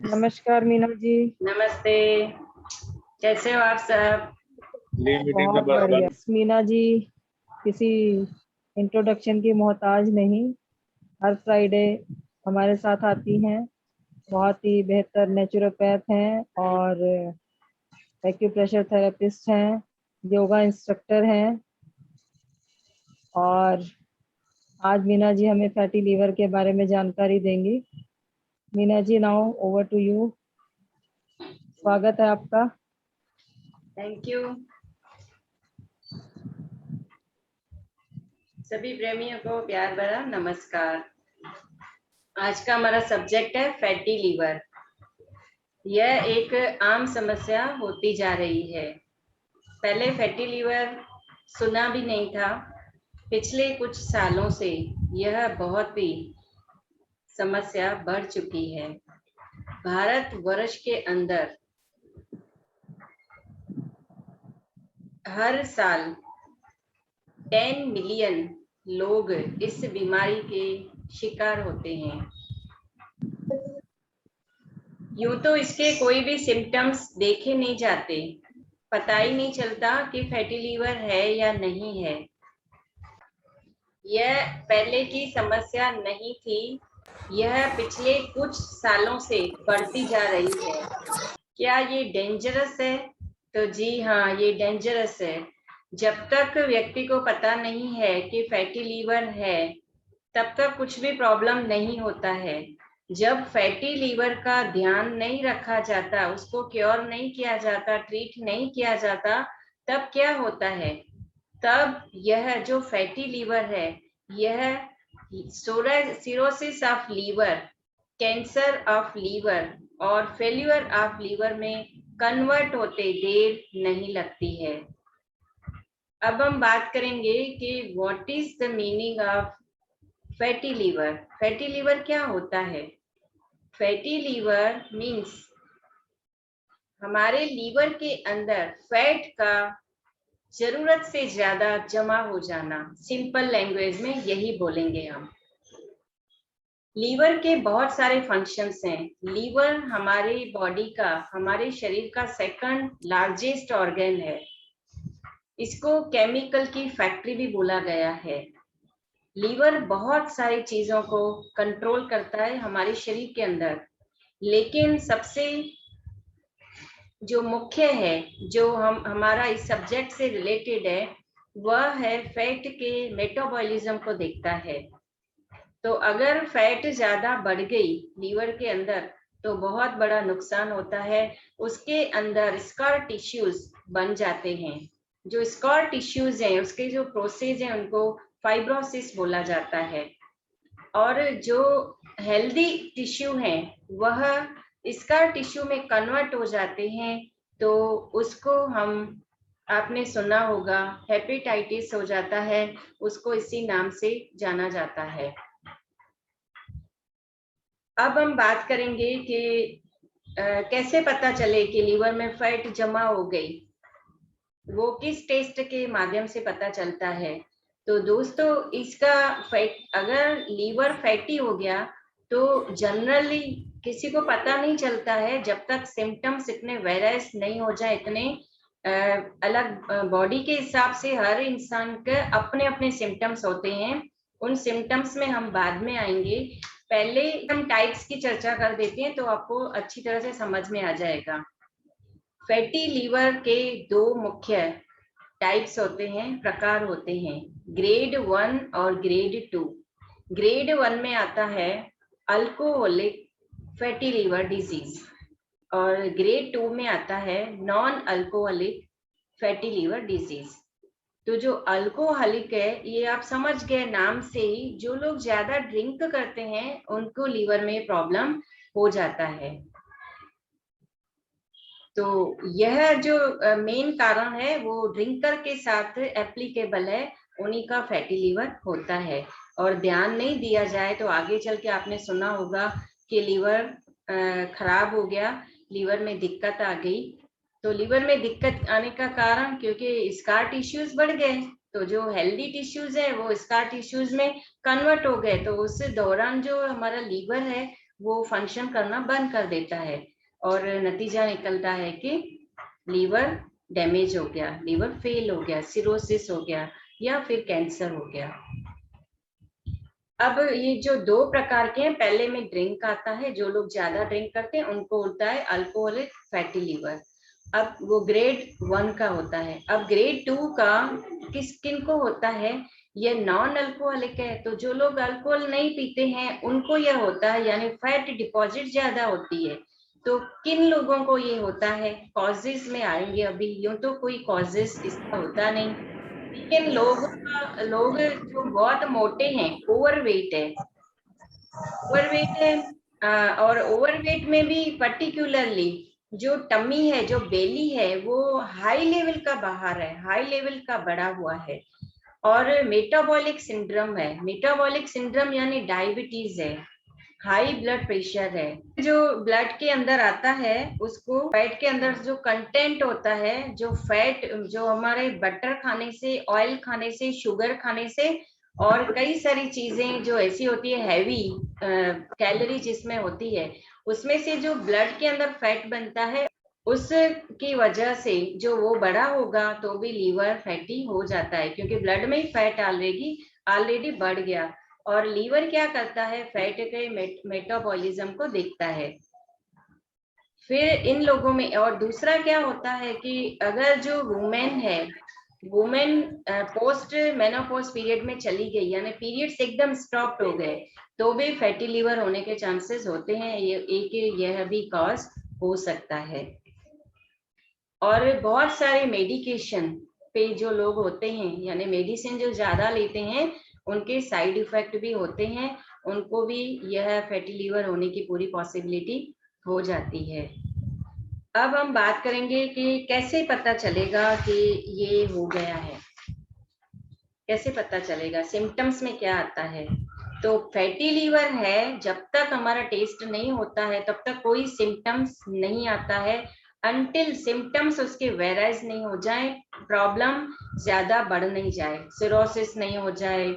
नमस्कार मीना जी। नमस्ते। कैसे हो आप सब? बहुत बढ़िया। मीना जी किसी इंट्रोडक्शन की मोहताज नहीं, हर फ्राइडे हमारे साथ आती हैं। बहुत ही बेहतर नेचुरोपैथ हैं और एक्यूप्रेशर थेरेपिस्ट हैं, योगा इंस्ट्रक्टर हैं। और आज मीना जी हमें फैटी लीवर के बारे में जानकारी देंगी। Meena ji, now over to you. स्वागत है आपका। Thank you. सभी प्रेमियों को प्यार भरा नमस्कार। आज का हमारा सब्जेक्ट है फैटी लीवर। यह एक आम समस्या होती जा रही है। पहले फैटी लीवर सुना भी नहीं था। पिछले कुछ सालों से यह बहुत ही समस्या बढ़ चुकी है। भारत वर्ष के अंदर हर साल 10 मिलियन लोग इस बीमारी के शिकार होते हैं। यूं तो इसके कोई भी सिम्टम्स देखे नहीं जाते, पता ही नहीं चलता कि फैटी लीवर है या नहीं है। यह पहले की समस्या नहीं थी, यह पिछले कुछ सालों से बढ़ती जा रही है। क्या ये डेंजरस है? तो जी हाँ, ये डेंजरस है। जब तक व्यक्ति को पता नहीं है कि फैटी लीवर है, तब तक कुछ भी प्रॉब्लम नहीं होता है। जब फैटी लीवर का ध्यान नहीं रखा जाता, उसको क्योर नहीं किया जाता, ट्रीट नहीं किया जाता, तब क्या होता है? तब यह जो फैटी लीवर है, यह cirrhosis of liver, cancer of liver और फेल्यूर ऑफ लीवर में कन्वर्ट होते देर नहीं लगती है। अब हम बात करेंगे कि what is the meaning of fatty liver. Fatty liver क्या होता है? फैटी लीवर मीन्स हमारे लीवर के अंदर फैट का जरूरत से ज्यादा जमा हो जाना। सिंपल लैंग्वेज में यही बोलेंगे हम। लीवर के बहुत सारे फंक्शंस हैं। लीवर हमारे बॉडी का, हमारे शरीर का सेकंड लार्जेस्ट ऑर्गन है। इसको केमिकल की फैक्ट्री भी बोला गया है। लीवर बहुत सारी चीजों को कंट्रोल करता है हमारे शरीर के अंदर, लेकिन सबसे जो मुख्य है, जो हमारा इस सब्जेक्ट से रिलेटेड है, वह है फैट के मेटाबॉलिज्म को देखता है। तो अगर फैट ज्यादा बढ़ गई लीवर के अंदर तो बहुत बड़ा नुकसान होता है। उसके अंदर स्कार टिश्यूज बन जाते हैं। जो स्कार टिश्यूज हैं, उसके जो प्रोसेस हैं, उनको फाइब्रोसिस बोला जाता है। और जो हेल्दी टिश्यू हैं, वह स्कार टिश्यू में कन्वर्ट हो जाते हैं। तो उसको हम, आपने सुना होगा, हेपेटाइटिस हो जाता है। उसको इसी नाम से जाना जाता है। अब हम बात करेंगे कि कैसे पता चले कि लीवर में फैट जमा हो गई। वो किस टेस्ट के माध्यम से पता चलता है? तो दोस्तों, इसका फैट, अगर लीवर फैटी हो गया तो जनरली किसी को पता नहीं चलता है जब तक सिम्टम्स इतने वेरियस नहीं हो जाए। इतने अलग बॉडी के हिसाब से हर इंसान के अपने अपने सिम्टम्स होते हैं। उन सिम्टम्स में हम बाद में आएंगे। पहले हम टाइप्स की चर्चा कर देते हैं तो आपको अच्छी तरह से समझ में आ जाएगा। फैटी लीवर के दो मुख्य टाइप्स होते हैं, प्रकार होते हैं, ग्रेड 1 और ग्रेड 2। ग्रेड 1 में आता है अल्कोहलिक फैटी लीवर डिजीज और ग्रेड 2 में आता है non alcoholic fatty liver disease. तो जो अल्कोहलिक है, ये आप समझ गए नाम से ही, जो लोग ज्यादा ड्रिंक करते हैं उनको लीवर में प्रॉब्लम हो जाता है। तो यह जो मेन कारण है वो ड्रिंकर के साथ एप्लीकेबल है, उन्हीं का फैटी लीवर होता है। और ध्यान नहीं दिया जाए तो आगे चल के आपने सुना होगा कि लीवर खराब हो गया, लीवर में दिक्कत आ गई। तो लीवर में दिक्कत आने का कारण क्योंकि स्कार टिश्यूज बढ़ गए, तो जो हेल्दी टिश्यूज है वो स्कार टिश्यूज में कन्वर्ट हो गए। तो उस दौरान जो हमारा लीवर है वो फंक्शन करना बंद कर देता है और नतीजा निकलता है कि लीवर डैमेज हो गया, लीवर फेल हो गया, सिरोसिस हो गया या फिर कैंसर हो गया। अब ये जो 2 प्रकार के हैं, पहले में ड्रिंक आता है, जो लोग ज्यादा ड्रिंक करते हैं उनको होता है अल्कोहलिक फैटी लीवर। अब वो ग्रेड 1 का होता है। अब ग्रेड 2 का किन को होता है? ये नॉन अल्कोहलिक है, तो जो लोग अल्कोहल नहीं पीते हैं उनको यह होता है, यानी फैट डिपॉजिट ज्यादा होती है। तो किन लोगों को ये होता है? कॉजेस में आएंगे अभी। यूं तो कोई कॉजेस इसका होता नहीं, लेकिन लोग जो बहुत मोटे हैं, ओवरवेट है, और ओवरवेट में भी पर्टिकुलरली जो टमी है, जो बेली है, वो हाई लेवल का बाहर है, हाई लेवल का बढ़ा हुआ है। और मेटाबॉलिक सिंड्रोम है। मेटाबॉलिक सिंड्रोम यानी डायबिटीज है, हाई ब्लड प्रेशर है। जो ब्लड के अंदर आता है उसको फैट के अंदर जो कंटेंट होता है, जो फैट जो हमारे बटर खाने से, ऑयल खाने से, शुगर खाने से और कई सारी चीजें जो ऐसी होती है हैवी कैलोरी जिसमें होती है, उसमें से जो ब्लड के अंदर फैट बनता है उसकी वजह से जो वो बड़ा होगा तो भी लीवर फैटी हो जाता है, क्योंकि ब्लड में ही फैट ऑलरेडी बढ़ गया। और लीवर क्या करता है? फैट के मेटाबॉलिज्म को देखता है। फिर इन लोगों में और दूसरा क्या होता है कि अगर जो वुमेन पोस्ट मेनोपॉज पीरियड में चली गई, यानी पीरियड्स एकदम स्टॉप हो गए, तो भी फैटी लीवर होने के चांसेस होते हैं। यह भी कॉज हो सकता है। और बहुत सारे मेडिकेशन पे जो लोग होते हैं, यानी मेडिसिन जो ज्यादा लेते हैं, उनके साइड इफेक्ट भी होते हैं, उनको भी यह फैटी लीवर होने की पूरी पॉसिबिलिटी हो जाती है। अब हम बात करेंगे कि कैसे पता चलेगा कि ये हो गया है, कैसे पता चलेगा, सिम्टम्स में क्या आता है। तो फैटी लीवर है, जब तक हमारा टेस्ट नहीं होता है तब तक कोई सिम्टम्स नहीं आता है, अनटिल सिम्टम्स उसके वेराइज नहीं हो जाए, प्रॉब्लम ज्यादा बढ़ नहीं जाए, सिरोसिस नहीं हो जाए,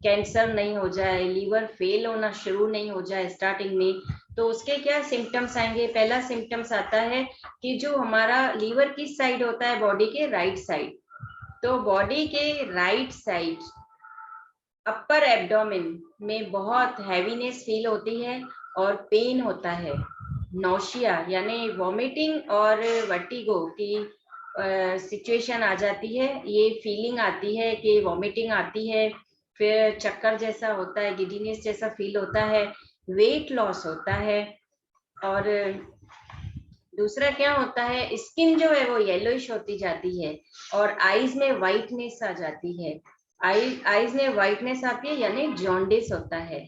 कैंसर नहीं हो जाए, लीवर फेल होना शुरू नहीं हो जाए स्टार्टिंग में। तो उसके क्या सिम्टम्स आएंगे? पहला सिम्टम्स आता है कि जो हमारा लीवर किस साइड होता है? बॉडी के राइट साइड। तो बॉडी के राइट साइड अपर एब्डोमेन में बहुत हैवीनेस फील होती है और पेन होता है, नौशिया यानी वॉमिटिंग और वर्टिगो की सिचुएशन आ जाती है। ये फीलिंग आती है कि वॉमिटिंग आती है, फिर चक्कर जैसा होता है, गिडीनेस जैसा फील होता है, वेट लॉस होता है। और दूसरा क्या होता है? स्किन जो है वो येलोइश होती जाती है और आईज में व्हाइटनेस आ जाती है। आईज में व्हाइटनेस आती है यानी जॉन्डिस होता है,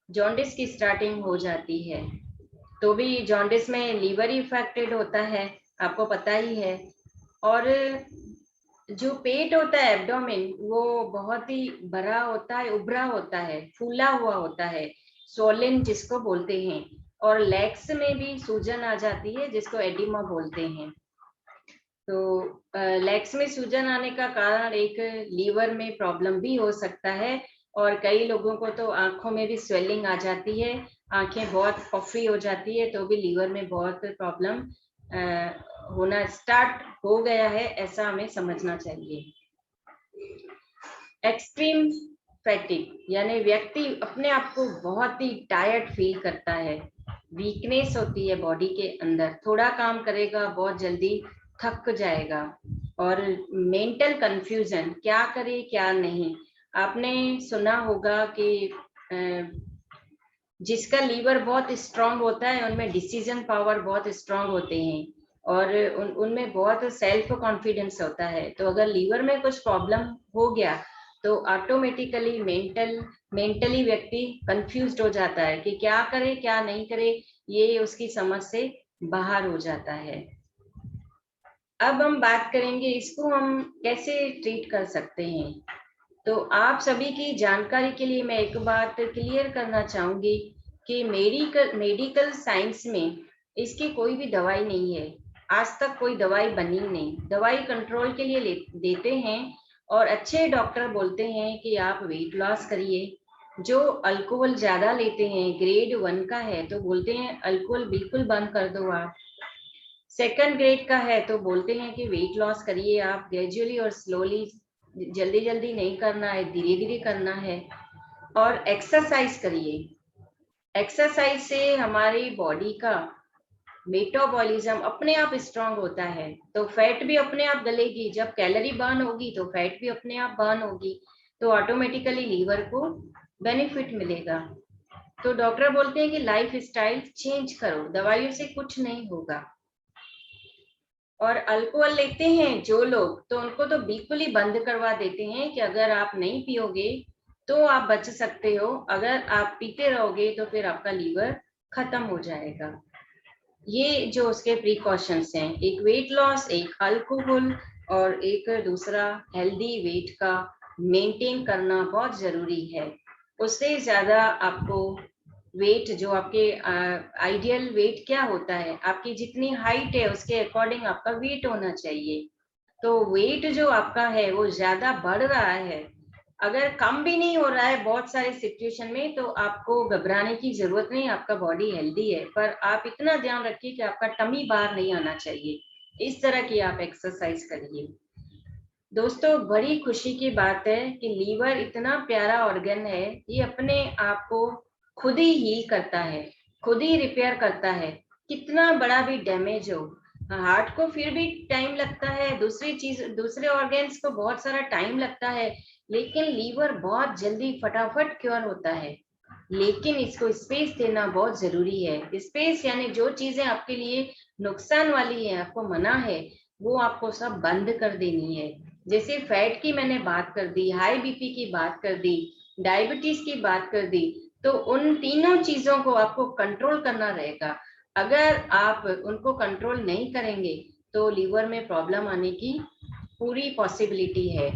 जॉन्डिस की स्टार्टिंग हो जाती है। तो भी जॉन्डिस में लीवर इफेक्टेड होता है, आपको पता ही है। और जो पेट होता है, एब्डोमेन, वो बहुत ही बड़ा होता है, उभरा होता है, फूला हुआ होता है, सोलिन जिसको बोलते हैं। और लेग्स में भी सूजन आ जाती है जिसको एडिमा बोलते हैं। तो लेग्स में सूजन आने का कारण एक लीवर में प्रॉब्लम भी हो सकता है। और कई लोगों को तो आंखों में भी स्वेलिंग आ जाती है, आंखें बहुत पफी हो जाती है, तो भी लीवर में बहुत प्रॉब्लम होना स्टार्ट हो गया है, ऐसा हमें समझना चाहिए। एक्सट्रीम फैटिक यानी व्यक्ति अपने आप को बहुत ही टायर्ड फील करता है, वीकनेस होती है बॉडी के अंदर, थोड़ा काम करेगा बहुत जल्दी थक जाएगा। और मेंटल कंफ्यूजन, क्या करे क्या नहीं। आपने सुना होगा कि जिसका लीवर बहुत स्ट्रांग होता है उनमें डिसीजन पावर बहुत स्ट्रांग होते हैं और उनमें बहुत सेल्फ कॉन्फिडेंस होता है। तो अगर लीवर में कुछ प्रॉब्लम हो गया तो ऑटोमेटिकली मेंटली व्यक्ति कंफ्यूज्ड हो जाता है कि क्या करे क्या नहीं करे, ये उसकी समझ से बाहर हो जाता है। अब हम बात करेंगे इसको हम कैसे ट्रीट कर सकते हैं। तो आप सभी की जानकारी के लिए मैं एक बात क्लियर करना चाहूंगी कि मेडिकल साइंस में इसकी कोई भी दवाई नहीं है, आज तक कोई दवाई बनी नहीं। दवाई कंट्रोल के लिए देते हैं और अच्छे डॉक्टर बोलते हैं कि आप वेट लॉस करिए, जो अल्कोहल ज्यादा लेते हैं, ग्रेड 1 का है तो बोलते हैं अल्कोहल बिल्कुल बंद कर दो आप। सेकंड ग्रेड का है तो बोलते हैं कि वेट लॉस करिए आप ग्रेजुअली और स्लोली, जल्दी जल्दी नहीं करना है, धीरे धीरे करना है। और एक्सरसाइज करिए। एक्सरसाइज से हमारी बॉडी का मेटाबॉलिज्म अपने आप स्ट्रांग होता है, तो फैट भी अपने आप गलेगी। जब कैलोरी बर्न होगी तो फैट भी अपने आप बर्न होगी, तो ऑटोमेटिकली लीवर को बेनिफिट मिलेगा। तो डॉक्टर बोलते हैं कि लाइफ स्टाइल चेंज करो, दवाइयों से कुछ नहीं होगा। और अल्कोहल लेते हैं जो लोग, तो उनको तो बिल्कुल ही बंद करवा देते हैं कि अगर आप नहीं पियोगे तो आप बच सकते हो, अगर आप पीते रहोगे तो फिर आपका लीवर खत्म हो जाएगा। ये जो उसके प्रिकॉशंस हैं, एक वेट लॉस, एक अल्कोहल और एक दूसरा हेल्दी वेट का मेंटेन करना बहुत जरूरी है। उससे ज्यादा आपको वेट, जो आपके आइडियल वेट क्या होता है, आपकी जितनी हाइट है उसके अकॉर्डिंग आपका वेट होना चाहिए। तो वेट जो आपका है वो ज्यादा बढ़ रहा है, अगर कम भी नहीं हो रहा है बहुत सारे सिचुएशन में, तो आपको घबराने की जरूरत नहीं, आपका बॉडी हेल्दी है। पर आप इतना ध्यान रखिए कि आपका टमी बाहर नहीं आना चाहिए, इस तरह की आप एक्सरसाइज करिए। दोस्तों, बड़ी खुशी की बात है कि लीवर इतना प्यारा ऑर्गन है, ये अपने आप को खुद ही हील करता है, खुद ही रिपेयर करता है। कितना बड़ा भी डैमेज हो, हार्ट को फिर भी टाइम लगता है, दूसरी चीज, दूसरे ऑर्गन्स को बहुत सारा टाइम लगता है, लेकिन लीवर बहुत जल्दी फटाफट क्योर होता है। लेकिन इसको स्पेस देना बहुत जरूरी है। स्पेस यानी जो चीजें आपके लिए नुकसान वाली है, आपको मना है, वो आपको सब बंद कर देनी है। जैसे फैट की मैंने बात कर दी, हाई बीपी की बात कर दी, डायबिटीज की बात कर दी, तो उन तीनों चीजों को आपको कंट्रोल करना रहेगा। अगर आप उनको कंट्रोल नहीं करेंगे तो लीवर में प्रॉब्लम आने की पूरी पॉसिबिलिटी है।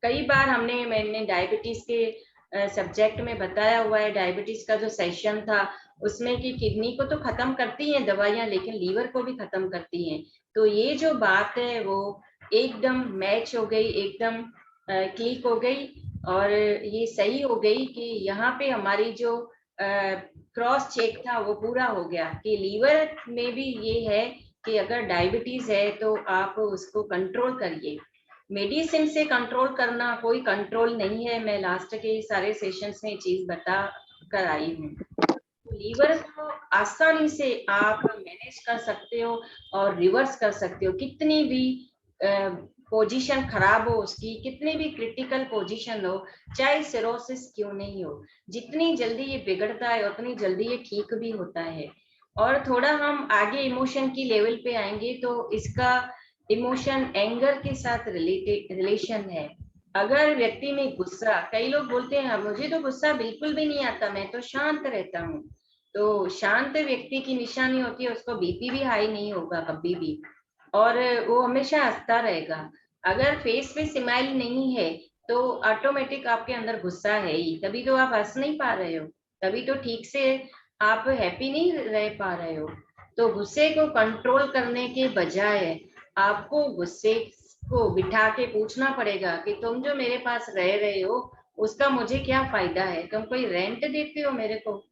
कई बार मैंने डायबिटीज के सब्जेक्ट में बताया हुआ है, डायबिटीज का जो सेशन था उसमें कि किडनी को तो खत्म करती हैं दवाइयां, लेकिन लीवर को भी खत्म करती हैं। तो ये जो बात है वो एकदम मैच हो गई, एकदम क्लिक हो गई, और ये सही हो गई कि यहाँ पे हमारी जो क्रॉस चेक था वो पूरा हो गया कि लीवर में भी ये है कि अगर डायबिटीज है तो आप उसको कंट्रोल करिए। मेडिसिन से कंट्रोल करना कोई कंट्रोल नहीं है, मैं लास्ट के सारे सेशंस में चीज बता कर आई हूँ। लीवर को आसानी से आप मैनेज कर सकते हो और रिवर्स कर सकते हो। कितनी भी पोजीशन खराब हो उसकी, कितनी भी क्रिटिकल पोजीशन हो, चाहे सिरोसिस क्यों नहीं हो, जितनी जल्दी ये बिगड़ता है उतनी जल्दी ये ठीक भी होता है। और थोड़ा हम आगे इमोशन की लेवल पे आएंगे तो इसका इमोशन एंगर के साथ रिलेशन है। अगर व्यक्ति में गुस्सा, कई लोग बोलते हैं मुझे तो गुस्सा बिल्कुल भी नहीं आता, मैं तो शांत रहता हूँ, तो शांत व्यक्ति की निशानी होती है उसको बीपी भी हाई नहीं होगा कभी भी, और वो हमेशा हंसता रहेगा। अगर फेस पे स्माइल नहीं है तो ऑटोमेटिक आपके अंदर गुस्सा है ही, तभी तो आप हंस नहीं पा रहे हो, तभी तो ठीक से आप हैप्पी नहीं रह पा रहे हो। तो गुस्से को कंट्रोल करने के बजाय आपको गुस्से को बिठा के पूछना पड़ेगा कि तुम जो मेरे पास रह रहे हो उसका मुझे क्या फायदा है, तुम कोई रेंट देते हो मेरे को।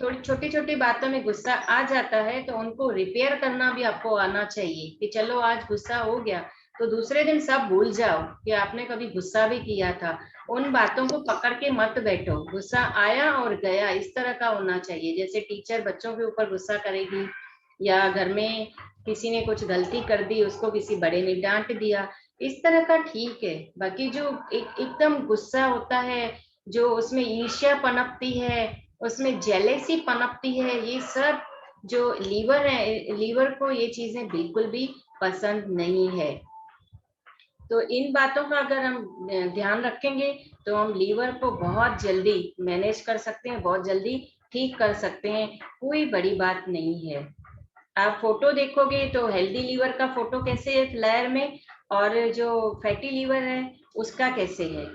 थोड़ी छोटी छोटी बातों में गुस्सा आ जाता है तो उनको रिपेयर करना भी आपको आना चाहिए कि चलो आज गुस्सा हो गया तो दूसरे दिन सब भूल जाओ कि आपने कभी गुस्सा भी किया था। उन बातों को पकड़ के मत बैठो, गुस्सा आया और गया, इस तरह का होना चाहिए। जैसे टीचर बच्चों के ऊपर गुस्सा करेगी, या घर में किसी ने कुछ गलती कर दी, उसको किसी बड़े ने डांट दिया, इस तरह का ठीक है। बाकी जो एकदम गुस्सा होता है, जो उसमें ईर्ष्या पनपती है, उसमें जेलेसी पनपती है, ये सब जो लीवर है, लीवर को ये चीजें बिल्कुल भी पसंद नहीं है। तो इन बातों का अगर हम ध्यान रखेंगे तो हम लीवर को बहुत जल्दी मैनेज कर सकते हैं, बहुत जल्दी ठीक कर सकते हैं, कोई बड़ी बात नहीं है। आप फोटो देखोगे तो हेल्दी लीवर का फोटो कैसे है फ्लायर में, और जो फैटी लीवर है उसका कैसे है।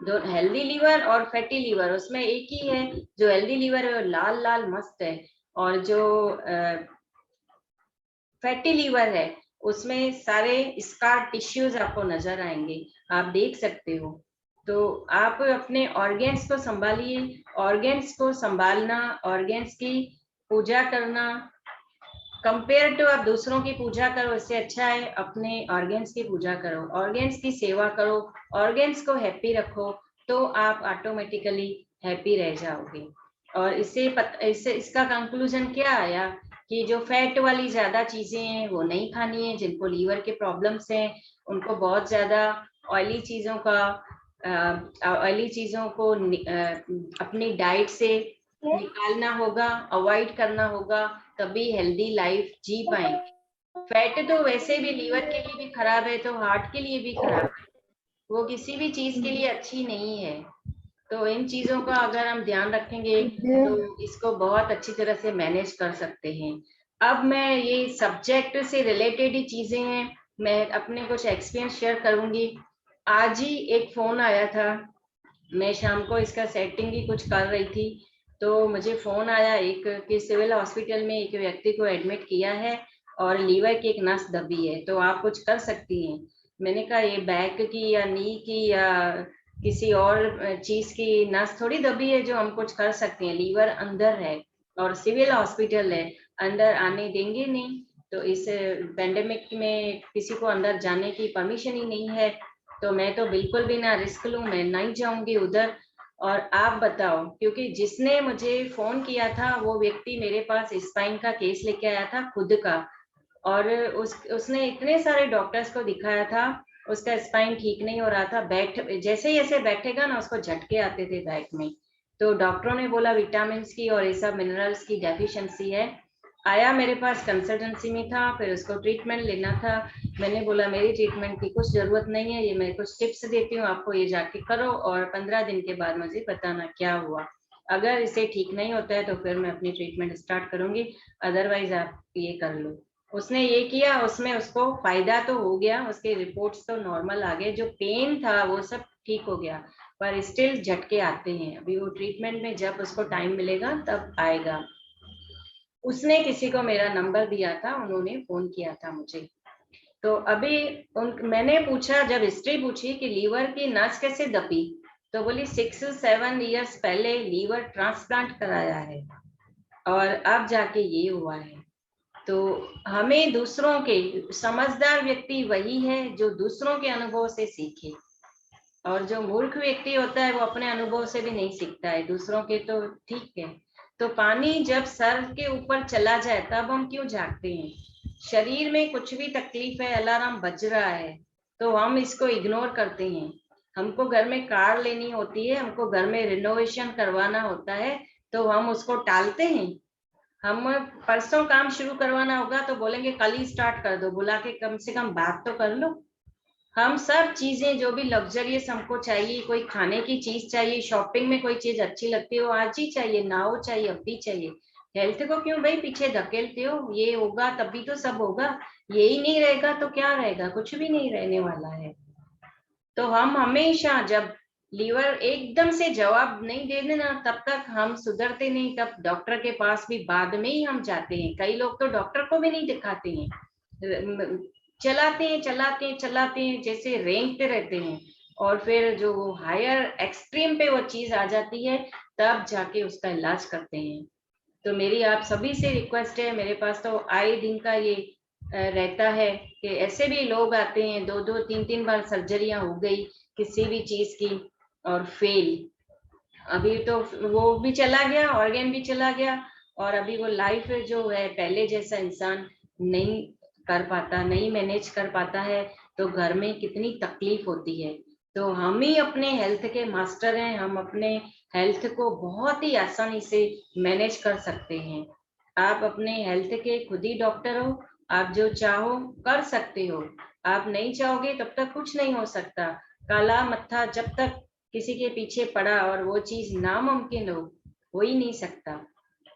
दो हेल्दी लीवर और फैटी लीवर, उसमें एक ही है, जो हेल्दी लीवर है वो लाल लाल मस्त है, और जो फैटी लीवर है उसमें सारे स्कार टिश्यूज आपको नजर आएंगे, आप देख सकते हो। तो आप अपने ऑर्गेन्स को संभालिए, ऑर्गेन्स को संभालना, ऑर्गेन्स की पूजा करना कंपेयर टू आप दूसरों की पूजा करो, इससे अच्छा है अपने ऑर्गेन्स की पूजा करो, ऑर्गेन्स की सेवा करो, ऑर्गेन्स को हैप्पी रखो, तो आप ऑटोमेटिकली हैप्पी रह जाओगे। और इससे इसका कंक्लूजन क्या आया कि जो फैट वाली ज्यादा चीजें हैं वो नहीं खानी है, जिनको लीवर के प्रॉब्लम्स हैं उनको बहुत ज्यादा ऑयली चीजों को अपनी डाइट से निकालना होगा, अवॉइड करना होगा, तभी हेल्दी लाइफ जी पाएंगे। फैट तो वैसे भी लीवर के लिए भी खराब है, तो हार्ट के लिए भी खराब है, वो किसी भी चीज के लिए अच्छी नहीं है। तो इन चीजों का अगर हम ध्यान रखेंगे तो इसको बहुत अच्छी तरह से मैनेज कर सकते हैं। अब मैं ये सब्जेक्ट से रिलेटेड ही चीजें हैं, मैं अपने कुछ एक्सपीरियंस शेयर करूंगी। आज ही एक फोन आया था, मैं शाम को इसका सेटिंग ही कुछ कर रही थी, तो मुझे फोन आया एक कि सिविल हॉस्पिटल में एक व्यक्ति को एडमिट किया है और लीवर की एक नस दबी है, तो आप कुछ कर सकती हैं। मैंने कहा ये बैक की या नी की या किसी और चीज की नस थोड़ी दबी है जो हम कुछ कर सकते हैं, लीवर अंदर है और सिविल हॉस्पिटल है, अंदर आने देंगे नहीं। तो इस पेंडेमिक में किसी को अंदर जाने की परमिशन ही नहीं है, तो मैं तो बिल्कुल भी ना रिस्क लूं, मैं नहीं जाऊंगी उधर। और आप बताओ, क्योंकि जिसने मुझे फोन किया था वो व्यक्ति मेरे पास स्पाइन का केस लेके आया था खुद का, और उसने इतने सारे डॉक्टर्स को दिखाया था, उसका स्पाइन ठीक नहीं हो रहा था, जैसे ही ऐसे बैठेगा ना उसको झटके आते थे बैक में। तो डॉक्टरों ने बोला विटामिन की और ये सब मिनरल्स की डेफिशिएंसी है। आया मेरे पास कंसल्टेंसी में था, फिर उसको ट्रीटमेंट लेना था। मैंने बोला मेरी ट्रीटमेंट की कुछ जरूरत नहीं है, ये मैं कुछ टिप्स देती हूँ आपको, ये जाके करो और 15 दिन के बाद मुझे बताना क्या हुआ। अगर इसे ठीक नहीं होता है तो फिर मैं अपनी ट्रीटमेंट स्टार्ट करूंगी, अदरवाइज आप ये कर लो। उसने ये किया, उसमें उसको फायदा तो हो गया, उसके रिपोर्ट्स तो नॉर्मल आ गए, जो पेन था वो सब ठीक हो गया, पर स्टिल झटके आते हैं। अभी वो ट्रीटमेंट में जब उसको टाइम मिलेगा तब आएगा। उसने किसी को मेरा नंबर दिया था, उन्होंने फोन किया था मुझे। तो अभी मैंने पूछा, जब हिस्ट्री पूछी कि लीवर की नस कैसे दबी, तो बोली 6-7 इयर्स पहले लीवर ट्रांसप्लांट कराया है और अब जाके ये हुआ है। तो हमें दूसरों के, समझदार व्यक्ति वही है जो दूसरों के अनुभव से सीखे, और जो मूर्ख व्यक्ति होता है वो अपने अनुभव से भी नहीं सीखता है, दूसरों के तो ठीक है। तो पानी जब सर के ऊपर चला जाए तब हम क्यों जागते हैं? शरीर में कुछ भी तकलीफ है, अलार्म बज रहा है, तो हम इसको इग्नोर करते हैं। हमको घर में कार लेनी होती है, हमको घर में रिनोवेशन करवाना होता है, तो हम उसको टालते हैं। हम परसों काम शुरू करवाना होगा तो बोलेंगे कल ही स्टार्ट कर दो, बुला के कम से कम बात तो कर लो। हम सब चीजें जो भी लग्जरियस हमको चाहिए, कोई खाने की चीज चाहिए, शॉपिंग में कोई चीज अच्छी लगती है वो आज ही चाहिए, ना हो चाहिए अभी चाहिए। हेल्थ को क्यों भाई पीछे धकेलते हो? ये होगा तभी तो सब होगा, यही नहीं रहेगा तो क्या रहेगा? कुछ भी नहीं रहने वाला है। तो हम हमेशा जब लीवर एकदम से जवाब नहीं दे देना तब तक हम सुधरते नहीं, तब डॉक्टर के पास भी बाद में ही हम जाते हैं। कई लोग तो डॉक्टर को भी नहीं दिखाते हैं, चलाते हैं जैसे रेंगते रहते हैं, और फिर जो वो हायर एक्सट्रीम पे वो चीज आ जाती है तब जाके उसका इलाज करते हैं। तो मेरी आप सभी से रिक्वेस्ट है, मेरे पास तो आए दिन का ये रहता है कि ऐसे भी लोग आते हैं, 2-2 3-3 बार सर्जरियां हो गई किसी भी चीज की और फेल। अभी तो वो भी चला गया, ऑर्गन भी चला गया, और अभी वो लाइफ जो है पहले जैसा इंसान नहीं कर पाता, नहीं मैनेज कर पाता है, तो घर में कितनी तकलीफ होती है। तो हम ही अपने हेल्थ के मास्टर हैं, हम अपने हेल्थ को बहुत ही आसानी से मैनेज कर सकते हैं। आप अपने हेल्थ के खुद ही डॉक्टर हो, आप जो चाहो कर सकते हो, आप नहीं चाहोगे तब तक कुछ नहीं हो सकता। काला मत्था जब तक किसी के पीछे पड़ा और वो चीज नामुमकिन हो ही नहीं सकता।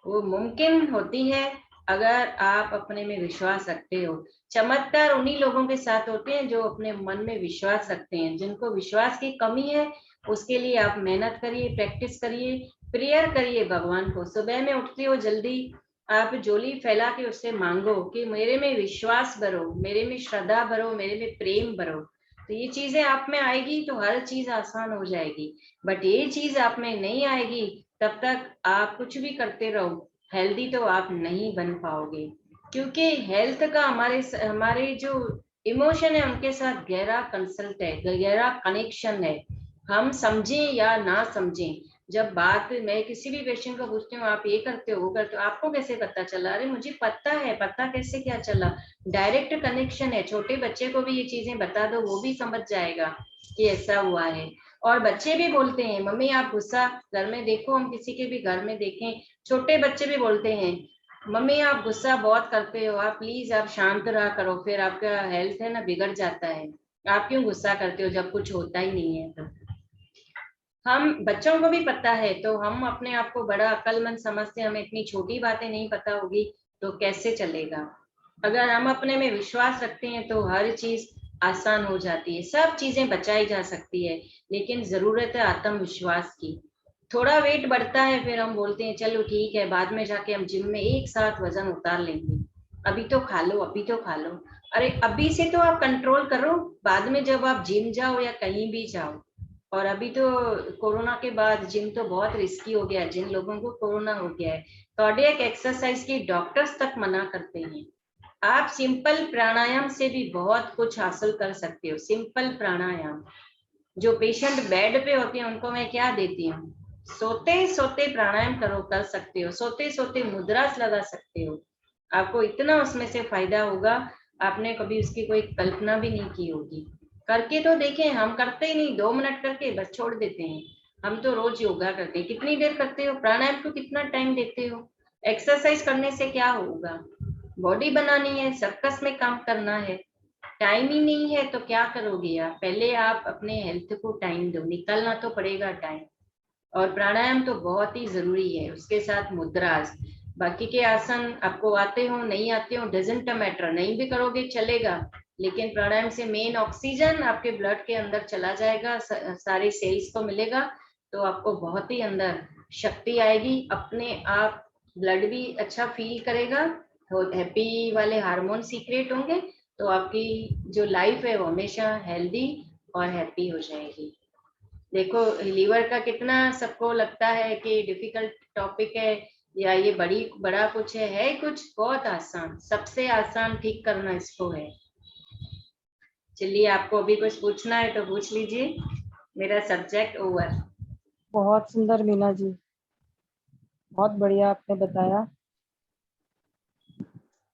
वो मुमकिन होती है अगर आप अपने में विश्वास रखते हो। चमत्कार उन्हीं लोगों के साथ होते हैं जो अपने मन में विश्वास रखते हैं। जिनको विश्वास की कमी है उसके लिए आप मेहनत करिए, प्रैक्टिस करिए, प्रेयर करिए भगवान को। सुबह में उठते हो जल्दी, आप झोली फैला के उससे मांगो कि मेरे में विश्वास भरो, मेरे में श्रद्धा भरो, मेरे में प्रेम भरो। तो ये चीजें आप में आएगी तो हर चीज आसान हो जाएगी। बट ये चीज आप में नहीं आएगी, तब तक आप कुछ भी करते रहो, हेल्दी तो आप नहीं बन पाओगे। क्योंकि हेल्थ का हमारे हमारे जो इमोशन है उनके साथ गहरा कंसल्ट है, गहरा कनेक्शन है। हम समझें या ना समझें, जब बात मैं किसी भी पेशेंट को पूछती हूँ आप ये करते हो वो करते हो, आपको कैसे पता चला? अरे मुझे पता है, पता कैसे क्या चला? डायरेक्ट कनेक्शन है। छोटे बच्चे को भी ये चीजें बता दो, वो भी समझ जाएगा कि ऐसा हुआ है। और बच्चे भी बोलते हैं मम्मी आप गुस्सा, घर में देखो, हम किसी के भी घर में देखें, छोटे बच्चे भी बोलते हैं मम्मी आप गुस्सा बहुत करते हो, आप प्लीज आप शांत रहा करो, फिर आपका हेल्थ है ना बिगड़ जाता है, आप क्यों गुस्सा करते हो जब कुछ होता ही नहीं है। तो हम बच्चों को भी पता है, तो हम अपने आप को बड़ा अक्लमंद समझते हैं, हमें इतनी छोटी बातें नहीं पता होगी तो कैसे चलेगा। अगर हम अपने में विश्वास रखते हैं तो हर चीज आसान हो जाती है, सब चीजें बचाई जा सकती है। लेकिन जरूरत है आत्मविश्वास की। थोड़ा वेट बढ़ता है फिर हम बोलते हैं चलो ठीक है, बाद में जाके हम जिम में एक साथ वजन उतार लेंगे, अभी तो खा लो, अभी तो खा लो। अरे अभी से तो आप कंट्रोल करो, बाद में जब आप जिम जाओ या कहीं भी जाओ। और अभी तो कोरोना के बाद जिम तो बहुत रिस्की हो गया है, जिन लोगों को कोरोना हो गया है कार्डियक एक्सरसाइज की डॉक्टर्स तक मना करते हैं। आप सिंपल प्राणायाम से भी बहुत कुछ हासिल कर सकते हो। सिंपल प्राणायाम, जो पेशेंट बेड पे होते हैं उनको मैं क्या देती हूँ, सोते सोते प्राणायाम करो, कर सकते हो, सोते सोते मुद्रास लगा सकते हो। आपको इतना उसमें से फायदा होगा, आपने कभी उसकी कोई कल्पना भी नहीं की होगी। करके तो देखें, हम करते ही नहीं, 2 मिनट करके बस छोड़ देते हैं। हम तो रोज योगा करते हैं। कितनी देर करते हो प्राणायाम को, कितना टाइम देते हो? एक्सरसाइज करने से क्या होगा? बॉडी बनानी है, सर्कस में काम करना है, टाइम ही नहीं है तो क्या करोगे आप? पहले आप अपने हेल्थ को टाइम दो, निकलना तो पड़ेगा टाइम। और प्राणायाम तो बहुत ही जरूरी है, उसके साथ मुद्रास। बाकी के आसन आपको आते हो नहीं आते हो डजेंट मैटर, नहीं भी करोगे चलेगा। लेकिन प्राणायाम से मेन ऑक्सीजन आपके ब्लड के अंदर चला जाएगा, सारे सेल्स को मिलेगा, तो आपको बहुत ही अंदर शक्ति आएगी, अपने आप ब्लड भी अच्छा फील करेगा, तो हैप्पी वाले हार्मोन सीक्रेट होंगे, तो आपकी जो लाइफ है वो हमेशा हेल्दी और हैप्पी हो जाएगी। देखो लीवर का कितना सबको लगता है कि डिफिकल्ट टॉपिक है, या ये बड़ा कुछ है कुछ बहुत आसान, सबसे आसान ठीक करना इसको है। चलिए आपको अभी कुछ पूछना है तो पूछ लीजिए, मेरा सब्जेक्ट ओवर। बहुत सुंदर मीना जी, बहुत बढ़िया आपने बताया।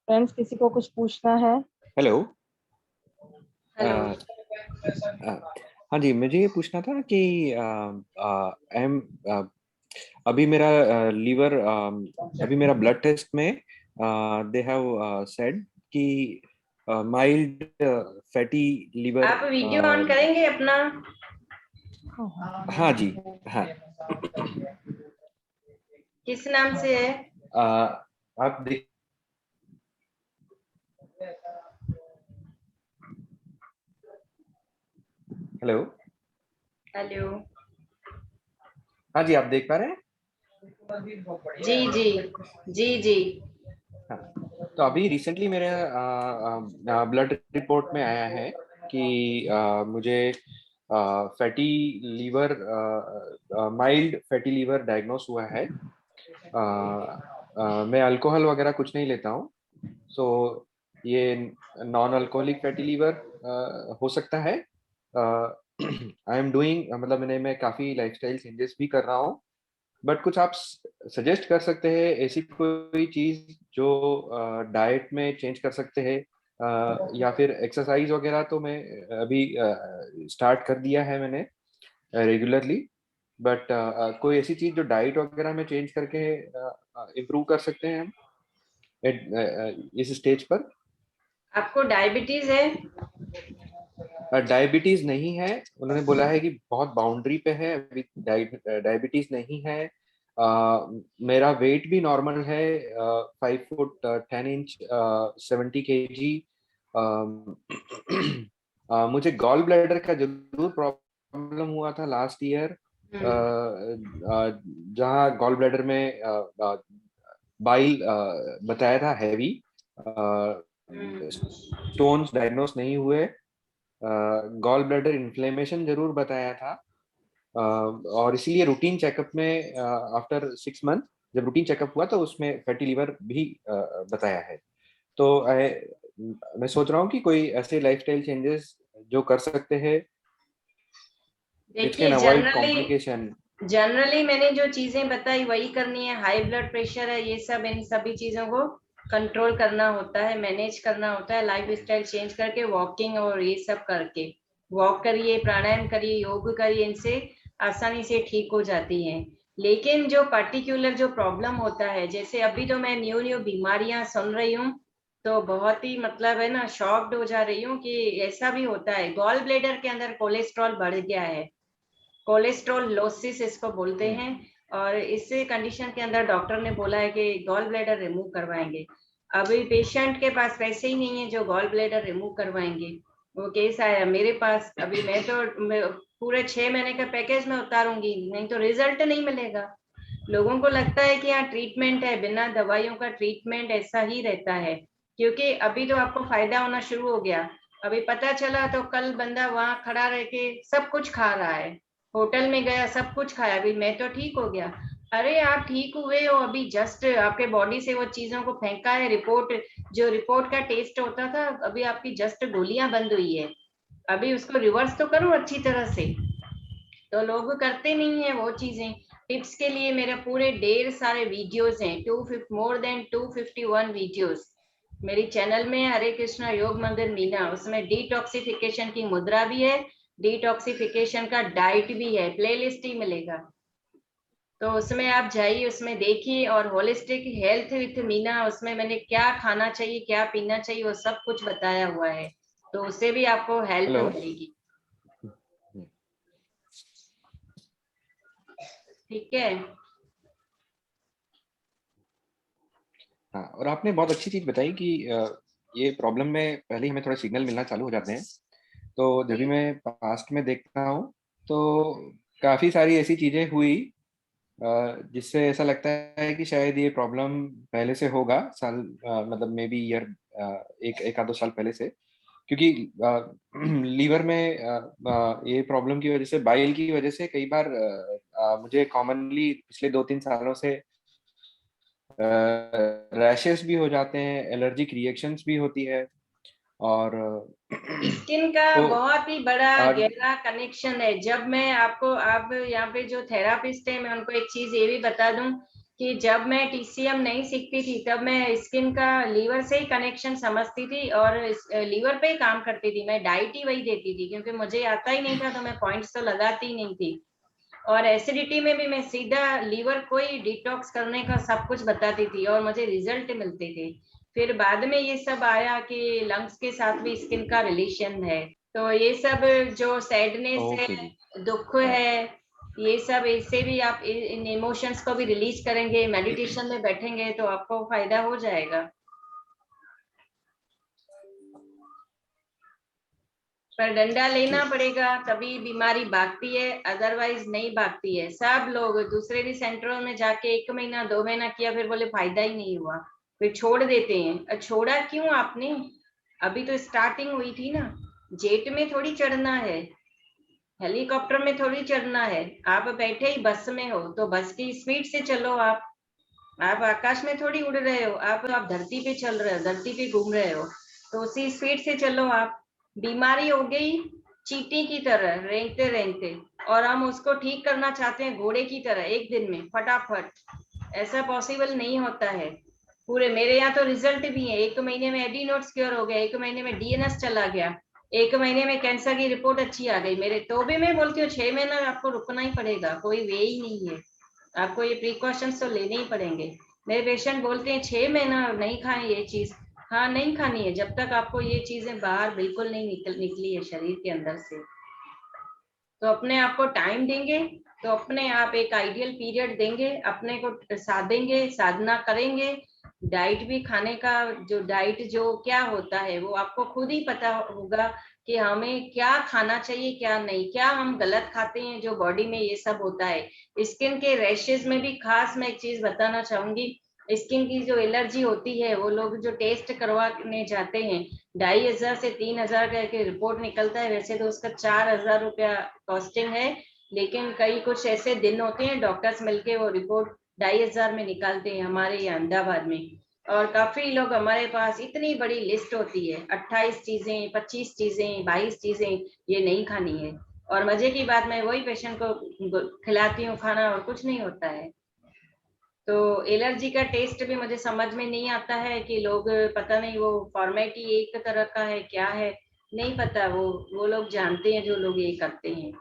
फ्रेंड्स, किसी को कुछ पूछना है? हेलो। हेलो। हाँ जी, मुझे ये पूछना था कि एम अभी मेरा लीवर अभी मेरा ब्लड टेस्ट में दे हैव सेड कि माइल्ड फैटी लीवर। आप वीडियो ऑन करेंगे अपना? हाँ जी, हाँ। किस नाम से है? आप देख, हेलो। हेलो। हाँ जी, आप देख पा रहे हैं? जी जी जी जी। हाँ, तो अभी रिसेंटली मेरे ब्लड रिपोर्ट में आया है कि मुझे fatty liver, mild fatty liver diagnose हुआ है। मैं अल्कोहल वगैरह कुछ नहीं लेता हूँ, सो ये नॉन अल्कोहलिक फैटी लीवर हो सकता है। आई एम डूइंग, मतलब मैं काफ़ी लाइफस्टाइल चेंजेस भी कर रहा हूँ, बट कुछ आप सजेस्ट कर सकते हैं ऐसी कोई चीज जो डाइट में चेंज कर सकते हैं, या फिर एक्सरसाइज वगैरह तो मैं अभी स्टार्ट कर दिया है मैंने रेगुलरली, बट कोई ऐसी चीज जो डाइट वगैरह में चेंज करके इम्प्रूव कर सकते हैं हम इस स्टेज पर? आपको डायबिटीज है? डायबिटीज नहीं है, उन्होंने बोला है कि बहुत बाउंड्री पे है, अभी डायबिटीज नहीं है। मेरा वेट भी नॉर्मल है, 5 फुट 10 इंच, 70 kg। मुझे गॉल ब्लैडर का जरूर प्रॉब्लम हुआ था लास्ट ईयर, जहाँ गॉल ब्लैडर में बाइल बताया था हैवी, स्टोन्स डायग्नोस नहीं हुए, गॉल ब्लैडर इन्फ्लेमेशन जरूर बताया था, और इसीलिए रूटीन चेकअप में आफ्टर 6 मंथ जब रूटीन चेकअप हुआ तो उसमें फैटी लीवर भी बताया है। तो मैं सोच रहा हूँ कि कोई ऐसे लाइफस्टाइल चेंजेस जो कर सकते हैं विच कैन देखिए अवॉइड कॉम्प्लिकेशन। जनरली मैंने जो चीजें बताई वही करनी है। हाई ब्लड प्रेशर है, ये सब, इन सभी चीजों को कंट्रोल करना होता है, मैनेज करना होता है, लाइफ स्टाइल चेंज करके, वॉकिंग और ये सब करके। वॉक करिए, प्राणायाम करिए, योग करिए, इनसे आसानी से ठीक हो जाती हैं। लेकिन जो पर्टिकुलर जो प्रॉब्लम होता है, जैसे अभी तो मैं न्यू बीमारियां सुन रही हूँ, तो बहुत ही मतलब है ना, शॉक्ड हो जा रही हूँ कि ऐसा भी होता है। गॉल ब्लेडर के अंदर कोलेस्ट्रॉल बढ़ गया है, कोलेस्ट्रॉल लोसिस इसको बोलते हैं। और इस कंडीशन के अंदर डॉक्टर ने बोला है कि गॉल ब्लैडर रिमूव करवाएंगे। अभी पेशेंट के पास पैसे ही नहीं है जो गॉल ब्लैडर रिमूव करवाएंगे। वो केस आया मेरे पास, अभी मैं तो पूरे 6 महीने का पैकेज में उतारूंगी, नहीं तो रिजल्ट नहीं मिलेगा। लोगों को लगता है कि यहाँ ट्रीटमेंट है, बिना दवाइयों का ट्रीटमेंट ऐसा ही रहता है, क्योंकि अभी तो आपको फायदा होना शुरू हो गया। अभी पता चला तो कल बंदा वहां खड़ा रह के सब कुछ खा रहा है, होटल में गया सब कुछ खाया, अभी मैं तो ठीक हो गया। अरे आप ठीक हुए हो, अभी जस्ट आपके बॉडी से वो चीजों को फेंका है, रिपोर्ट, जो रिपोर्ट का टेस्ट होता था, अभी आपकी जस्ट गोलियां बंद हुई है, अभी उसको रिवर्स तो करो अच्छी तरह से। तो लोग करते नहीं है वो चीजें। टिप्स के लिए मेरे पूरे ढेर सारे वीडियोस हैं, मोर देन 251 वीडियोस मेरी चैनल में, हरे कृष्णा योग मंदिर मीना। उसमें डिटॉक्सिफिकेशन की मुद्रा भी है, डिटॉक्सिफिकेशन का डाइट भी है, प्लेलिस्ट ही मिलेगा। तो उसमें आप जाइए, उसमें देखिए। और होलिस्टिक हेल्थ विथ मीना, उसमें मैंने क्या खाना चाहिए, क्या पीना चाहिए, वो सब कुछ बताया हुआ है, तो उससे भी आपको हेल्प हेलो। मिलेगी। ठीक है। हाँ, और आपने बहुत अच्छी चीज बताई कि ये प्रॉब्लम में पहले ही हमें थोड़े सिग्नल मिलना चालू हो जाते हैं। तो जब भी मैं पास्ट में देखता हूँ तो काफी सारी ऐसी चीजें हुई जिससे ऐसा लगता है कि शायद ये प्रॉब्लम पहले से होगा, साल मतलब मे बी ईयर एक आध 2 साल पहले से। क्योंकि लीवर में ये प्रॉब्लम की वजह से, बाइल की वजह से कई बार मुझे कॉमनली पिछले 2-3 सालों से रैशेस भी हो जाते हैं, एलर्जिक रिएक्शंस भी होती है। और स्किन का तो बहुत ही बड़ा आज गहरा कनेक्शन है। जब मैं आपको, आप यहाँ पे जो थेरापिस्ट है, मैं उनको एक चीज ये भी बता दूं कि जब मैं टीसीएम नहीं सीखती थी, तब मैं स्किन का लीवर से ही कनेक्शन समझती थी और लीवर पे ही काम करती थी। मैं डाइट ही वही देती थी, क्योंकि मुझे आता ही नहीं था, तो मैं पॉइंट्स तो लगाती ही नहीं थी। और एसिडिटी में भी मैं सीधा लीवर को ही डिटॉक्स करने का सब कुछ बताती थी, और मुझे रिजल्ट मिलते थे। फिर बाद में ये सब आया कि लंग्स के साथ भी स्किन का रिलेशन है। तो ये सब जो सैडनेस है, ओके जी। दुख है, ये सब, इससे भी आप इन इमोशंस को भी रिलीज करेंगे, मेडिटेशन में बैठेंगे तो आपको फायदा हो जाएगा। पर डंडा लेना जी। पड़ेगा, तभी बीमारी भागती है, अदरवाइज नहीं भागती है। सब लोग दूसरे भी सेंटरों में जाके 1 महीना 2 महीना किया, फिर बोले फायदा ही नहीं हुआ, फिर छोड़ देते हैं। छोड़ा क्यों आपने? अभी तो स्टार्टिंग हुई थी ना। जेट में थोड़ी चढ़ना है, हेलीकॉप्टर में थोड़ी चढ़ना है। आप बैठे ही बस में हो, तो बस की स्पीड से चलो। आप आकाश में थोड़ी उड़ रहे हो, आप धरती पे चल रहे हो, धरती पे घूम रहे हो, तो उसी स्पीड से चलो आप। बीमारी हो गई चींटी की तरह रेंगते रेंगते, और हम उसको ठीक करना चाहते हैं घोड़े की तरह एक दिन में फटाफट। ऐसा पॉसिबल नहीं होता है। पूरे मेरे यहाँ तो रिजल्ट भी है, 1 महीने में एडीनोड्स क्योर हो गया, 1 महीने में डीएनएस चला गया, 1 महीने में कैंसर की रिपोर्ट अच्छी आ गई मेरे। तो भी मैं बोलती हूँ 6 महीना आपको रुकना ही पड़ेगा, कोई वे ही नहीं है। आपको ये प्रिकॉशंस तो लेने ही पड़ेंगे। मेरे पेशेंट बोलते हैं 6 महीना नहीं खाएं ये चीज। हाँ, नहीं खानी है जब तक आपको ये चीजें बाहर बिल्कुल नहीं निकली है शरीर के अंदर से। तो अपने आप को टाइम देंगे, तो अपने आप एक आइडियल पीरियड देंगे, अपने को साधेंगे, साधना करेंगे। डाइट भी खाने का, जो डाइट जो क्या होता है वो आपको खुद ही पता होगा कि हमें क्या खाना चाहिए क्या नहीं, क्या हम गलत खाते हैं जो बॉडी में ये सब होता है। स्किन के रैशेज में भी खास मैं एक चीज बताना चाहूंगी, स्किन की जो एलर्जी होती है, वो लोग जो टेस्ट करवाने जाते हैं 2500 से 3000 का एक रिपोर्ट निकलता है। वैसे तो उसका 4000 रुपया कॉस्टिंग है, लेकिन कई कुछ ऐसे दिन होते हैं डॉक्टर्स मिलके वो रिपोर्ट 2500 में निकालते हैं हमारे यहाँ अहमदाबाद में। और काफी लोग हमारे पास, इतनी बड़ी लिस्ट होती है, 28 चीजें, 25 चीजें, 22 चीजें ये नहीं खानी है। और मजे की बात, मैं वही पेशेंट को खिलाती हूँ खाना और कुछ नहीं होता है। तो एलर्जी का टेस्ट भी मुझे समझ में नहीं आता है कि लोग, पता नहीं वो फॉर्मेट ही एक तरह का है, क्या है नहीं पता। वो लोग जानते हैं जो लोग ये करते हैं।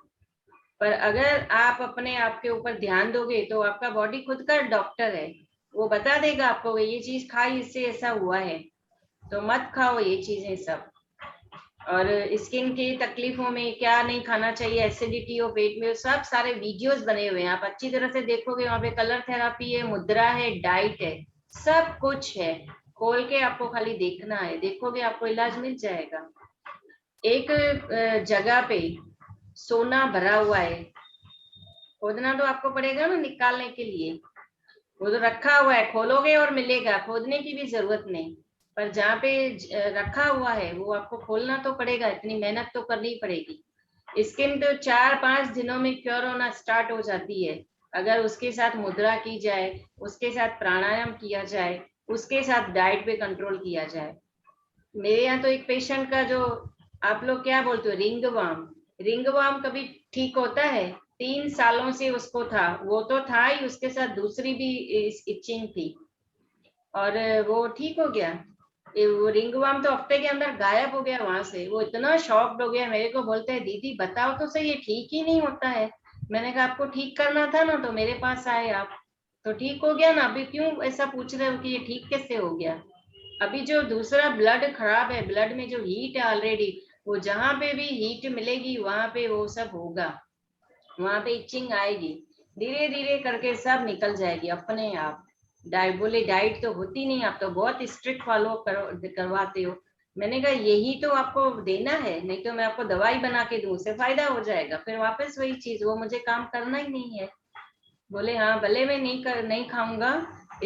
पर अगर आप अपने आप के ऊपर ध्यान दोगे तो आपका बॉडी खुद का डॉक्टर है, वो बता देगा आपको ये चीज खाई इससे ऐसा हुआ है, तो मत खाओ ये चीजें सब। और स्किन की तकलीफों में क्या नहीं खाना चाहिए, एसिडिटी और पेट में, सब सारे वीडियोस बने हुए हैं, आप अच्छी तरह से देखोगे। वहाँ पे कलर थेरापी है, मुद्रा है, डाइट है, सब कुछ है। खोल के आपको खाली देखना है, देखोगे आपको इलाज मिल जाएगा। एक जगह पे सोना भरा हुआ है, खोदना तो आपको पड़ेगा ना निकालने के लिए, वो तो रखा हुआ है, खोलोगे और मिलेगा, खोदने की भी जरूरत नहीं। पर जहाँ पे रखा हुआ है वो आपको खोलना तो पड़ेगा, इतनी मेहनत तो करनी पड़ेगी। स्किन तो 4-5 दिनों में क्योर होना स्टार्ट हो जाती है, अगर उसके साथ मुद्रा की जाए, उसके साथ प्राणायाम किया जाए, उसके साथ डाइट पे कंट्रोल किया जाए। मेरे यहाँ तो एक पेशेंट का, जो आप लोग क्या बोलते हो, रिंग वार्म कभी ठीक होता है? 3 सालों से उसको था, वो तो था ही, उसके साथ दूसरी भी इचिंग थी और वो ठीक हो गया। वो रिंग वार्म तो हफ्ते के अंदर गायब हो गया वहां से। वो इतना शॉक्ड हो गया, मेरे को बोलते हैं दीदी बताओ तो सही, ये ठीक ही नहीं होता है। मैंने कहा आपको ठीक करना था ना तो मेरे पास आए आप, तो ठीक हो गया ना, अभी क्यों ऐसा पूछ रहे हो कि ये ठीक कैसे हो गया? अभी जो दूसरा ब्लड खराब है, ब्लड में जो हीट है ऑलरेडी, वो जहां पे भी हीट मिलेगी वहां पे वो सब होगा, वहां पे इचिंग आएगी, धीरे धीरे करके सब निकल जाएगी अपने आप। बोले डाइट तो होती नहीं, आप तो बहुत स्ट्रिक्ट फॉलो करवाते हो। मैंने कहा यही तो आपको देना है, नहीं तो मैं आपको दवाई बना के दूं, उससे फायदा हो जाएगा, फिर वापस वही चीज, वो मुझे काम करना ही नहीं है। बोले हाँ भले मैं नहीं खाऊंगा,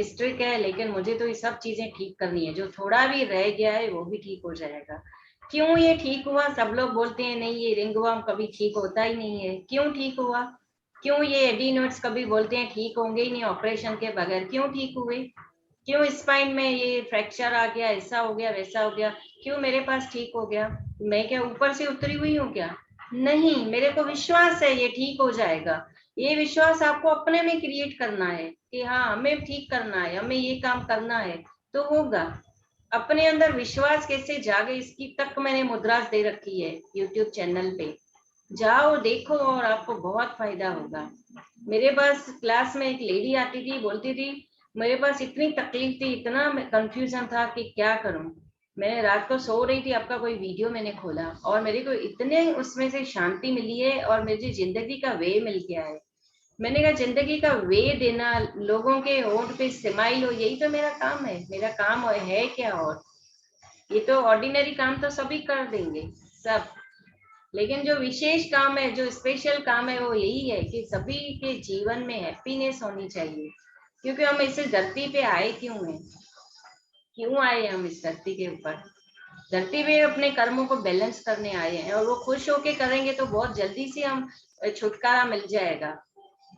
स्ट्रिक्ट है, लेकिन मुझे तो ये सब चीजें ठीक करनी है, जो थोड़ा भी रह गया है वो भी ठीक हो जाएगा। क्यों ये ठीक हुआ? सब लोग बोलते हैं नहीं ये रिंगवर्म कभी ठीक होता ही नहीं है, क्यों ठीक हुआ? क्यों ये एडिनोइड्स कभी बोलते हैं ठीक होंगे ही नहीं ऑपरेशन के बगैर, क्यों ठीक हुए? क्यों स्पाइन में ये फ्रैक्चर आ गया, ऐसा हो गया वैसा हो गया, क्यों मेरे पास ठीक हो गया? मैं क्या ऊपर से उतरी हुई हूँ क्या? नहीं, मेरे को विश्वास है ये ठीक हो जाएगा। ये विश्वास आपको अपने में क्रिएट करना है कि हाँ हमें ठीक करना है, हमें ये काम करना है, तो होगा। अपने अंदर विश्वास कैसे जागे, इसकी तक मैंने मुद्रास दे रखी है यूट्यूब चैनल पे, जाओ देखो और आपको बहुत फायदा होगा। मेरे पास क्लास में एक लेडी आती थी, बोलती थी मेरे पास इतनी तकलीफ थी, इतना कंफ्यूजन था कि क्या करूं। मैंने रात को सो रही थी, आपका कोई वीडियो मैंने खोला और मेरे को इतने उसमें से शांति मिली है और मुझे जिंदगी का वे मिल गया है। मैंने कहा जिंदगी का वे देना, लोगों के होंठ पे स्माइल हो, यही तो मेरा काम है। मेरा काम है क्या? और ये तो ऑर्डिनरी काम तो सभी कर देंगे सब, लेकिन जो विशेष काम है, जो स्पेशल काम है, वो यही है कि सभी के जीवन में हैप्पीनेस होनी चाहिए। क्योंकि हम इस धरती पे आए क्यों हैं, क्यों आए हम इस धरती के ऊपर? धरती पे अपने कर्मों को बैलेंस करने आए हैं, और वो खुश होके करेंगे तो बहुत जल्दी से हम छुटकारा मिल जाएगा।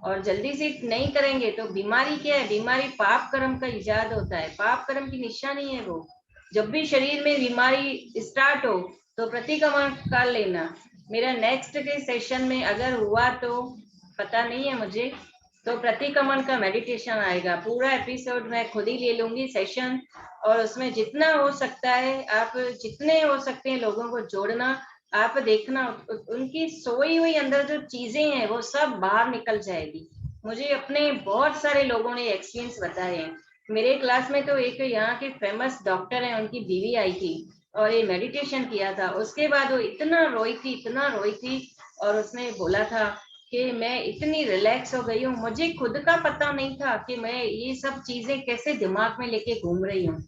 और जल्दी से नहीं करेंगे तो बीमारी क्या है? बीमारी पाप कर्म का इजाद होता है, पाप कर्म की निशानी है वो। जब भी शरीर में बीमारी स्टार्ट हो तो प्रतिक्रमण कर लेना। मेरा नेक्स्ट के सेशन में अगर हुआ तो पता नहीं है मुझे, तो प्रतिक्रमण का मेडिटेशन आएगा, पूरा एपिसोड मैं खुद ही ले लूंगी सेशन, और उसमें जितना हो सकता है आप, जितने हो सकते हैं लोगों को जोड़ना। आप देखना उनकी सोई हुई अंदर जो चीजें हैं वो सब बाहर निकल जाएगी। मुझे अपने बहुत सारे लोगों ने एक्सपीरियंस बताए हैं। मेरे क्लास में तो एक यहाँ के फेमस डॉक्टर हैं, उनकी बीवी आई थी और ये मेडिटेशन किया था, उसके बाद वो इतना रोई थी और उसने बोला था कि मैं इतनी रिलैक्स हो गई हूँ, मुझे खुद का पता नहीं था कि मैं ये सब चीजें कैसे दिमाग में लेके घूम रही हूँ,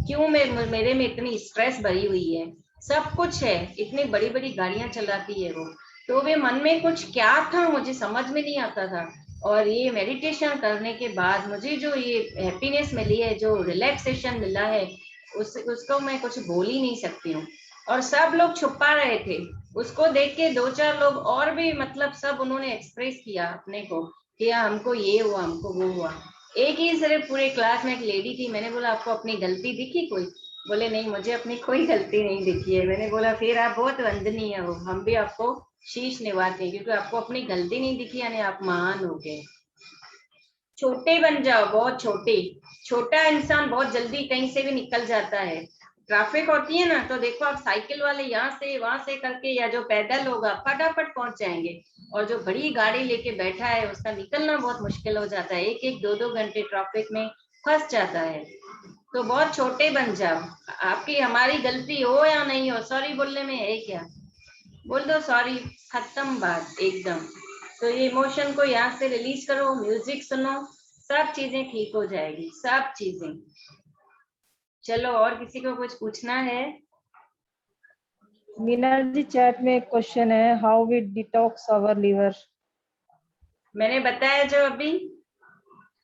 क्यों मेरे में इतनी स्ट्रेस भरी हुई है। सब कुछ है, इतनी बड़ी बड़ी गाड़ियां चलाती है वो, तो वे मन में कुछ क्या था मुझे समझ में नहीं आता था। और ये मेडिटेशन करने के बाद मुझे जो ये हैप्पीनेस मिली है, जो रिलैक्सेशन मिला है, उसको मैं कुछ बोल ही नहीं सकती हूँ। और सब लोग छुपा रहे थे, उसको देख के 2-4 लोग और भी मतलब सब उन्होंने एक्सप्रेस किया अपने को कि हमको ये हुआ, हमको वो हुआ। एक ही सिर्फ पूरे क्लास में एक लेडी थी, मैंने बोला आपको अपनी गलती दिखी कोई? बोले नहीं, मुझे अपनी कोई गलती नहीं दिखी है। मैंने बोला फिर आप बहुत वंदनीय हो, हम भी आपको शीश निभाते हैं, क्योंकि आपको अपनी गलती नहीं दिखी यानी आप महान हो गए। छोटे बन जाओ, बहुत छोटे। छोटा इंसान बहुत जल्दी कहीं से भी निकल जाता है। ट्रैफिक होती है ना, तो देखो आप साइकिल वाले यहाँ से वहां से करके, या जो पैदल होगा फटाफट पहुंच जाएंगे, और जो बड़ी गाड़ी लेके बैठा है उसका निकलना बहुत मुश्किल हो जाता है, 1-1, 2-2 घंटे ट्रैफिक में फंस जाता है। तो बहुत छोटे बन जाओ। आपकी हमारी गलती हो या नहीं हो, सॉरी बोलने में है क्या? बोल दो सॉरी, खत्म बात एकदम। तो ये इमोशन को यहाँ से रिलीज करो, म्यूजिक सुनो, सब चीजें ठीक हो जाएगी, सब चीजें। चलो, और किसी को कुछ पूछना है? मीना जी, चैट में एक क्वेश्चन है, how we detox our liver? मैंने बताया जो अभी,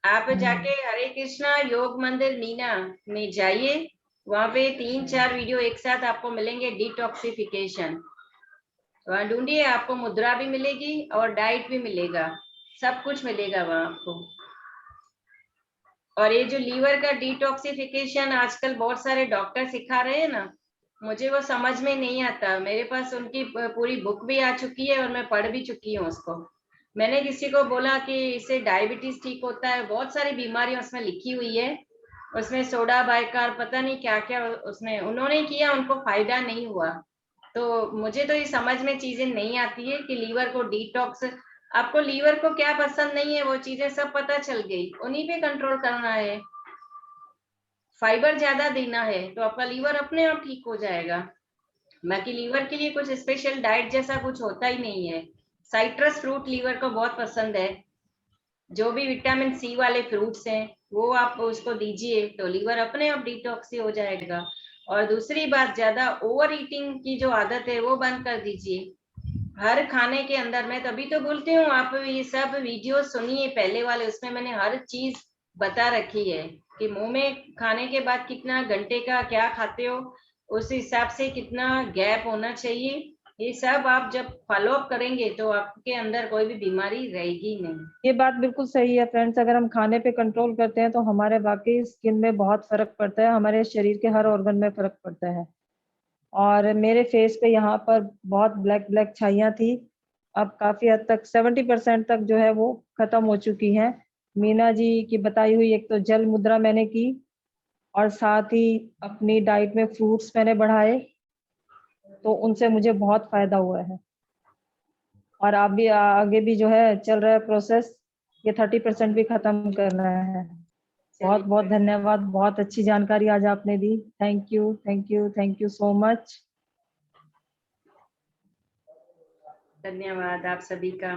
आप जाके हरे कृष्णा योग मंदिर मीना में जाइए, वहां पे 3-4 वीडियो एक साथ आपको मिलेंगे, डिटॉक्सिफिकेशन। वहां ढूंढिए, आपको मुद्रा भी मिलेगी और डाइट भी मिलेगा, सब कुछ मिलेगा वहां आपको। और ये जो लीवर का डिटॉक्सिफिकेशन आजकल बहुत सारे डॉक्टर सिखा रहे हैं ना, मुझे वो समझ में नहीं आता। मेरे पास उनकी पूरी बुक भी आ चुकी है और मैं पढ़ भी चुकी हूँ उसको। मैंने किसी को बोला कि इससे डायबिटीज ठीक होता है, बहुत सारी बीमारियां उसमें लिखी हुई है, उसमें सोडा बाइकार पता नहीं क्या क्या उसमें उन्होंने किया, उनको फायदा नहीं हुआ। तो मुझे तो ये समझ में चीजें नहीं आती है कि लीवर को डिटॉक्स, आपको लीवर को क्या पसंद नहीं है वो चीजें सब पता चल गई, उन्हीं पे कंट्रोल करना है। फाइबर ज्यादा देना है तो आपका लीवर अपने आप ठीक हो जाएगा। बाकी लीवर के लिए कुछ स्पेशल डाइट जैसा कुछ होता ही नहीं है। साइट्रस फ्रूट लीवर को बहुत पसंद है, जो भी विटामिन सी वाले फ्रूट्स हैं वो आप उसको दीजिए तो लीवर अपने आप डिटॉक्स हो जाएगा। और दूसरी बात, ज्यादा ओवर ईटिंग की जो आदत है वो बंद कर दीजिए। हर खाने के अंदर, मैं तभी तो बोलती हूँ आप ये सब वीडियो सुनिए पहले वाले, उसमें मैंने हर चीज बता रखी है कि मुंह में खाने के बाद कितना घंटे का क्या खाते हो, उस हिसाब से कितना गैप होना चाहिए। ये सब आप जब फॉलो अप करेंगे तो आपके अंदर कोई भी बीमारी रहेगी नहीं। ये बात बिल्कुल सही है फ्रेंड्स, अगर हम खाने पे कंट्रोल करते हैं तो हमारे वाकई स्किन में बहुत फर्क पड़ता है, हमारे शरीर के हर ऑर्गन में फर्क पड़ता है। और मेरे फेस पे यहाँ पर बहुत ब्लैक ब्लैक छाइयाँ थी, अब काफी हद तक 70% तक जो है वो खत्म हो चुकी हैं। मीना जी की बताई हुई एक तो जल मुद्रा मैंने की, और साथ ही अपनी डाइट में फ्रूट्स मैंने बढ़ाए, तो उनसे मुझे बहुत फायदा हुआ है। और आप भी आगे भी जो है चल रहा है प्रोसेस, ये 30% भी खत्म करना है। बहुत बहुत धन्यवाद, बहुत अच्छी जानकारी आज आपने दी। Thank you, thank you, thank you so much. धन्यवाद आप सभी का।